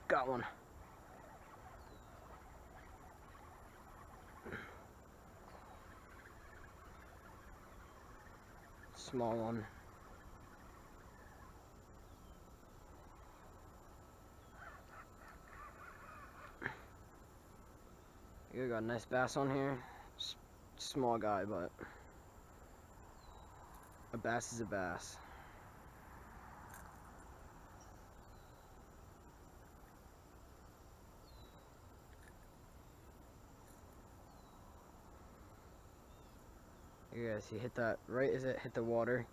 Got one. Small one. You got a nice bass on here. Small guy, but a bass is a bass. You guys, he hit that right as it hit the water.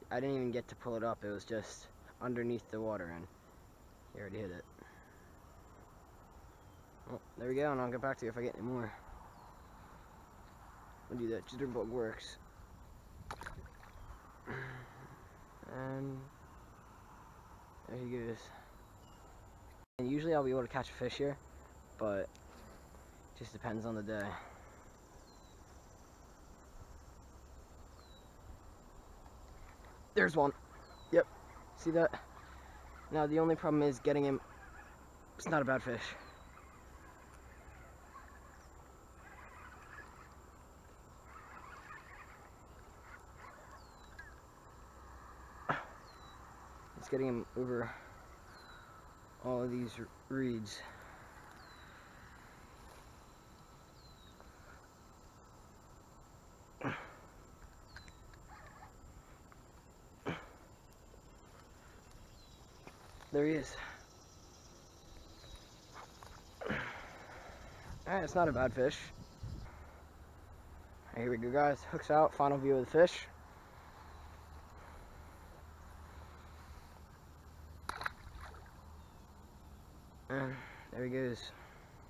I didn't even get to pull it up. It was just underneath the water, and he already hit it. Well, there we go, and I'll get back to you if I get any more. I'll do that. Jitterbug works. And there he goes. And usually I'll be able to catch a fish here, but it just depends on the day. There's one. Yep. See that? Now the only problem is getting him. It's not a bad fish. It's getting him over all of these reeds. There he is. Alright, it's not a bad fish. Here we go, guys. Hooks out. Final view of the fish. And there he goes.